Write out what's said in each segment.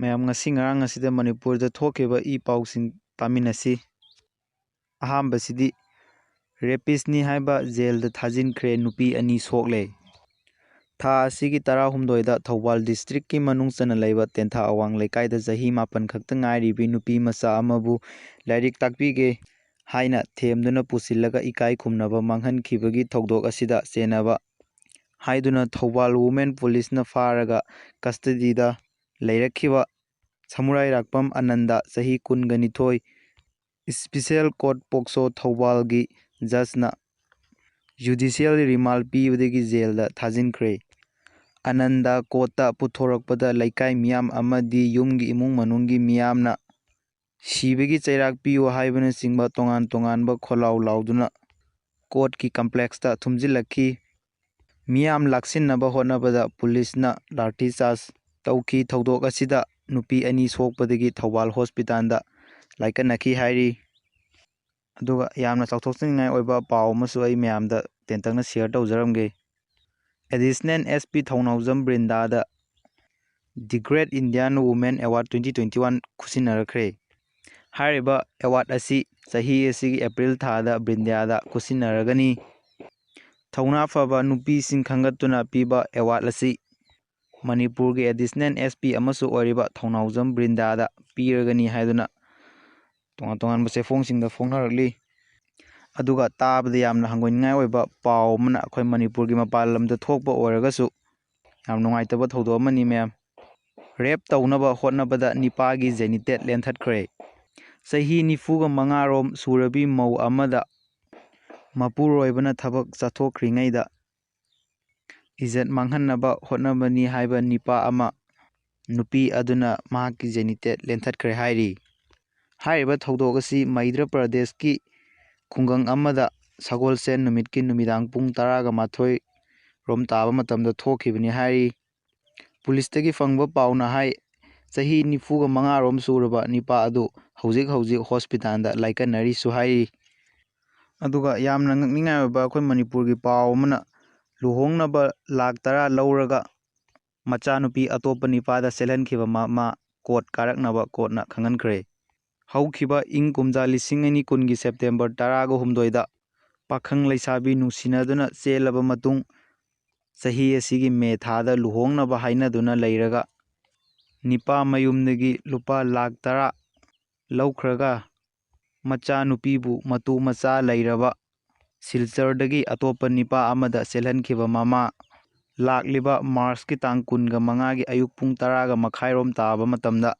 ꯃꯌꯥꯝ ꯉꯁꯤ ꯉꯔꯥꯡ ꯑꯁꯤꯗ ꯃꯅꯤꯄꯨꯔꯗ ꯊꯣꯛꯈꯤꯕ ꯏ ꯄꯥꯎꯁꯤꯡ ꯇꯥꯃꯤꯟꯅꯁꯤ꯫ ꯑꯍꯥꯟꯕꯁꯤꯗꯤ ꯔꯦꯄꯤꯁꯅꯤ ꯍꯥꯏꯕ ꯖꯦꯜꯗ ꯊꯥꯖꯤꯟꯈ꯭ꯔꯦ ꯅꯨꯄꯤ 2 ꯁꯣꯛꯂꯦ꯫ ꯊꯥ ꯑꯁꯤꯒꯤ 13ꯗ ꯊꯧꯕꯥꯜ ꯗꯤꯁꯇ꯭ꯔꯤꯛꯀꯤ ꯃꯅꯨꯡ ꯆꯟꯅ ꯂꯩꯕ ꯇꯦꯟꯊꯥ ꯑꯋꯥꯡ ꯂꯩꯀꯥꯏꯗ ꯆꯍꯤ 9 ꯈꯛꯇ ꯉꯥꯏꯔꯤꯕꯤ ꯅꯨꯄꯤ ꯃꯆꯥ ꯑꯃꯕꯨ ꯂꯥꯏꯔꯤꯛ ꯇꯥꯛꯄꯤꯒꯦ ꯍꯥꯏꯅ ꯊꯦꯝꯗꯨꯅ ꯄꯨꯁꯤꯜꯂꯒ ꯏꯀꯥꯏ ꯈꯨꯝꯅꯕ ꯃꯥꯡꯍꯟꯈꯤꯕꯒꯤ ꯊꯧꯗꯣꯛ ꯑꯁꯤꯗ ꯆꯦꯟꯅꯕ ꯍꯥꯏꯗꯨꯅ ꯊꯧꯕꯥꯜ ꯋꯨꯃꯦꯟ ꯄꯨꯂꯤꯁꯅ ꯐꯥꯔꯒ ꯀꯁꯇꯗꯤꯗ ꯂꯩꯔꯛꯈꯤꯕ ꯁꯃꯨꯔꯥꯏꯔꯥꯛꯄꯝ ꯑꯅꯟꯗ ꯆꯍꯤ 22 ꯏꯁꯄꯤꯁꯦꯜ ꯀꯣꯔꯠ ꯄꯣꯛꯁꯣ ꯊꯧꯕꯥꯜꯒꯤ ꯖꯖꯅ ꯖꯨꯗꯤꯁꯤꯌꯦꯜ ꯔꯤꯃꯥꯟꯗ ꯄꯤꯕꯗꯒꯤ ꯖꯦꯜꯗ ꯊꯥꯖꯤꯟꯈ꯭ꯔꯦ꯫ ꯑꯅꯟꯗ ꯀꯣꯔꯠꯇ ꯄꯨꯊꯣꯔꯛꯄꯗ ꯂꯩꯀꯥꯏ ꯃꯤꯌꯥꯝ ꯑꯃꯗꯤ ꯌꯨꯝꯒꯤ ꯏꯃꯨꯡ ꯃꯅꯨꯡꯒꯤ ꯃꯤꯌꯥꯝꯅ ꯁꯤꯕꯒꯤ ꯆꯩꯔꯥꯛ ꯄꯤꯌꯨ ꯍꯥꯏꯕꯅꯆꯤꯡꯕ ꯇꯣꯉꯥꯟ ꯇꯣꯉꯥꯟꯕ ꯈꯣꯜꯂꯥꯎ ꯂꯥꯎꯗꯨꯅ ꯀꯣꯔꯠꯀꯤ ꯀꯝꯄ꯭ꯂꯦꯛꯁꯇ ꯊꯨꯝꯖꯤꯜꯂꯛꯈꯤ꯫ ꯃꯤꯌꯥꯝ ꯂꯥꯛꯁꯤꯟꯅꯕ ꯍꯣꯠꯅꯕꯗ ꯄꯨꯂꯤꯁꯅ ꯂꯥꯊꯤꯆꯥꯔꯖ ꯇꯧꯈꯤ꯫ ꯊꯧꯗꯣꯛ ꯑꯁꯤꯗ ꯅꯨꯄꯤ 2 ꯁꯣꯛꯄꯗꯒꯤ ꯊꯧꯕꯥꯜ ꯍꯣꯁꯄꯤꯇꯥꯜꯗ ꯂꯥꯏꯀꯠꯅꯈꯤ ꯍꯥꯏꯔꯤ꯫ ꯑꯗꯨꯒ ꯌꯥꯝꯅ ꯆꯥꯎꯊꯣꯛꯆꯅꯤꯡꯉꯥꯏ ꯑꯣꯏꯕ ꯄꯥꯎ ꯑꯃꯁꯨ ꯑꯩ ꯃꯌꯥꯝꯗ ꯇꯦꯟꯇꯛꯅ ꯁꯤꯌꯔ ꯇꯧꯖꯔꯝꯒꯦ꯫ ꯑꯦꯗꯤꯁꯅꯦꯜ SP ꯊꯧꯅꯥꯎꯖꯝ ꯕ꯭ꯔꯤꯟꯗꯥꯗ ꯗꯤ ꯒ꯭ꯔꯦꯠ ꯏꯟꯗꯤꯌꯥꯟ ꯋꯨꯃꯦꯟ ꯑꯦꯋꯥꯔꯗ 2021 ꯈꯨꯠꯁꯤꯟꯅꯔꯛꯈ꯭ꯔꯦ꯫ ꯍꯥꯏꯔꯤꯕ ꯑꯦꯋꯥꯔꯗ ꯑꯁꯤ ꯆꯍꯤ ꯑꯁꯤꯒꯤ ꯑꯦꯄ꯭ꯔꯤꯜ ꯊꯥꯗ ꯕ꯭ꯔꯤꯟꯗꯥꯗ ꯈꯨꯠꯁꯤꯟꯅꯔꯒꯅꯤ꯫ ꯊꯧꯅꯥ ꯐꯕ ꯅꯨꯄꯤꯁꯤꯡ ꯈꯟꯒꯠꯇꯨꯅ ꯄꯤꯕ ꯑꯦꯋꯥꯔꯗ ꯑꯁꯤ ꯃꯅꯤꯄꯨꯔꯒꯤ ꯑꯦꯗꯤꯁꯅꯦꯜ SP ꯑꯃꯁꯨ ꯑꯣꯏꯔꯤꯕ ꯊꯧꯅꯥꯎꯖꯝ ꯕ꯭ꯔꯤꯟꯗꯥꯗ ꯄꯤꯔꯒꯅꯤ ꯍꯥꯏꯗꯨꯅ ꯇꯣꯉꯥꯟ ꯇꯣꯉꯥꯟꯕ ꯆꯦꯐꯣꯡꯁꯤꯡꯗ ꯐꯣꯡꯅꯔꯛꯂꯤ꯫ ꯑꯗꯨꯒ ꯇꯥꯕꯗ ꯌꯥꯝꯅ ꯍꯪꯒꯣꯏꯅꯤꯡꯉꯥꯏ ꯑꯣꯏꯕ ꯄꯥꯎ ꯑꯃꯅ ꯑꯩꯈꯣꯏ ꯃꯅꯤꯄꯨꯔꯒꯤ ꯃꯄꯥꯟ ꯂꯝꯗ ꯊꯣꯛꯄ ꯑꯣꯏꯔꯒꯁꯨ ꯌꯥꯝ ꯅꯨꯡꯉꯥꯏꯇꯕ ꯊꯧꯗꯣꯛ ꯑꯃꯅꯤ ꯃꯌꯥꯝ꯫ ꯔꯦꯞ ꯇꯧꯅꯕ ꯍꯣꯠꯅꯕꯗ ꯅꯤꯄꯥꯒꯤ ꯖꯦꯅꯤꯇꯦꯠ ꯂꯦꯟꯊꯠꯈ꯭ꯔꯦ꯫ ꯆꯍꯤ 45 ꯔꯣꯝ ꯁꯨꯔꯕꯤ ꯃꯧ ꯑꯃꯗ ꯃꯄꯨꯔꯣꯏꯕꯅ ꯊꯕꯛ ꯆꯠꯊꯣꯛꯈ꯭ꯔꯤꯉꯩꯗ ꯏꯖꯠ ꯃꯥꯡꯍꯟꯅꯕ ꯍꯣꯠꯅꯕꯅꯤ ꯍꯥꯏꯕ ꯅꯤꯄꯥ ꯑꯃ ꯅꯨꯄꯤ ꯑꯗꯨꯅ ꯃꯍꯥꯛꯀꯤ ꯖꯦꯅꯤꯇꯦꯠ ꯂꯦꯟꯊꯠꯈ꯭ꯔꯦ ꯍꯥꯏꯔꯤ꯫ ꯍꯥꯏꯔꯤꯕ ꯊꯧꯗꯣꯛ ꯑꯁꯤ ꯃꯩꯙ꯭ꯌ ꯄ꯭ꯔꯗꯦꯁꯀꯤ ꯈꯨꯡꯒꯪ ꯑꯃꯗ ꯁꯒꯣꯜꯁꯦꯟ ꯅꯨꯃꯤꯠꯀꯤ ꯅꯨꯃꯤꯗꯥꯡ ꯄꯨꯡ 12 ꯔꯣꯝ ꯇꯥꯕ ꯃꯇꯝꯗ ꯊꯣꯛꯈꯤꯕꯅꯤ ꯍꯥꯏꯔꯤ꯫ ꯄꯨꯂꯤꯁꯇꯒꯤ ꯐꯪꯕ ꯄꯥꯎꯅ ꯍꯥꯏ ꯆꯍꯤ 45 ꯔꯣꯝ ꯁꯨꯔꯕ ꯅꯤꯄꯥ ꯑꯗꯨ ꯍꯧꯖꯤꯛ ꯍꯣꯁꯄꯤꯇꯥꯜꯗ ꯂꯥꯏꯀꯠꯅꯔꯤꯁꯨ ꯍꯥꯏꯔꯤ꯫ ꯑꯗꯨꯒ ꯌꯥꯝꯅ ꯉꯛꯅꯤꯡꯉꯥꯏ ꯑꯣꯏꯕ ꯑꯩꯈꯣꯏ ꯃꯅꯤꯄꯨꯔꯒꯤ ꯄꯥꯎ ꯑꯃꯅ ꯂꯨꯍꯣꯡꯅꯕ ꯂꯥꯛ 10 ꯂꯧꯔꯒ ꯃꯆꯥꯅꯨꯄꯤ ꯑꯇꯣꯞꯄ ꯅꯤꯄꯥꯗ ꯆꯦꯜꯍꯟꯈꯤꯕ ꯃꯃꯥ ꯀꯣꯔꯠ ꯀꯥꯔꯛꯅꯕ ꯀꯣꯔꯠꯅ ꯈꯪꯍꯟꯈ꯭ꯔꯦ꯫ ꯍꯧꯈꯤꯕ ꯏꯪ ꯀꯨꯝꯖꯥ 2020ꯒꯤ ꯁꯦꯞꯇꯦꯝꯕꯔ 18ꯗ ꯄꯥꯈꯪ ꯂꯩꯁꯥꯕꯤ ꯅꯨꯡꯁꯤꯅꯗꯨꯅ ꯆꯦꯜꯂꯕ ꯃꯇꯨꯡ ꯆꯍꯤ ꯑꯁꯤꯒꯤ ꯃꯦ ꯊꯥꯗ ꯂꯨꯍꯣꯡꯅꯕ ꯍꯥꯏꯅꯗꯨꯅ ꯂꯩꯔꯒ ꯅꯤꯄꯥ ꯃꯌꯨꯝꯗꯒꯤ ꯂꯨꯄꯥ ꯂꯥꯛ 10 ꯂꯧꯈ꯭ꯔꯒ ꯃꯆꯥꯅꯨꯄꯤꯕꯨ ꯃꯇꯨ ꯃꯆꯥ ꯂꯩꯔꯕ ꯁꯤꯜꯆꯔꯗꯒꯤ ꯑꯇꯣꯞꯄ ꯅꯤꯄꯥ ꯑꯃꯗ ꯆꯦꯜꯍꯟꯈꯤꯕ ꯃꯃꯥ ꯂꯥꯛꯂꯤꯕ ꯃꯥꯔꯆꯀꯤ ꯇꯥꯡ 25ꯒꯤ ꯑꯌꯨꯛ ꯄꯨꯡ 10:30 ꯔꯣꯝ ꯇꯥꯕ ꯃꯇꯝꯗ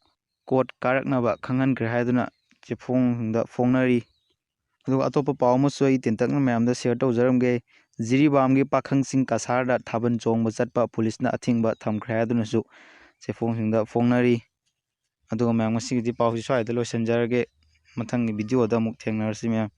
ꯀꯣꯔꯠ ꯀꯥꯔꯛꯅꯕ ꯈꯪꯍꯟꯈ꯭ꯔꯦ ꯍꯥꯏꯗꯨꯅ ꯆꯦꯐꯣꯡꯁꯤꯡꯗ ꯐꯣꯡꯅꯔꯤ꯫ ꯑꯗꯨꯒ ꯑꯇꯣꯞꯄ ꯄꯥꯎ ꯑꯃꯁꯨ ꯑꯩ ꯇꯦꯟꯇꯛꯅ ꯃꯌꯥꯝꯗ ꯁꯤꯌꯔ ꯇꯧꯖꯔꯝꯒꯦ꯫ ꯖꯤꯔꯤꯕꯥꯝꯒꯤ ꯄꯥꯈꯪꯁꯤꯡ ꯀꯁꯥꯔꯗ ꯊꯥꯕꯜ ꯆꯣꯡꯕ ꯆꯠꯄ ꯄꯨꯂꯤꯁꯅ ꯑꯊꯤꯡꯕ ꯊꯝꯈ꯭ꯔꯦ ꯍꯥꯏꯗꯨꯅꯁꯨ ꯆꯦꯐꯣꯡꯁꯤꯡꯗ ꯐꯣꯡꯅꯔꯤ꯫ ꯑꯗꯨꯒ ꯃꯌꯥꯝ ꯉꯁꯤꯒꯤꯗꯤ ꯄꯥꯎꯁꯤ ꯁ꯭ꯋꯥꯏꯗ ꯂꯣꯏꯁꯤꯟꯖꯔꯒꯦ꯫ ꯃꯊꯪꯒꯤ ꯚꯤꯗꯤꯑꯣꯗ ꯑꯃꯨꯛ ꯊꯦꯡꯅꯔꯁꯤ ꯃꯌꯥꯝ꯫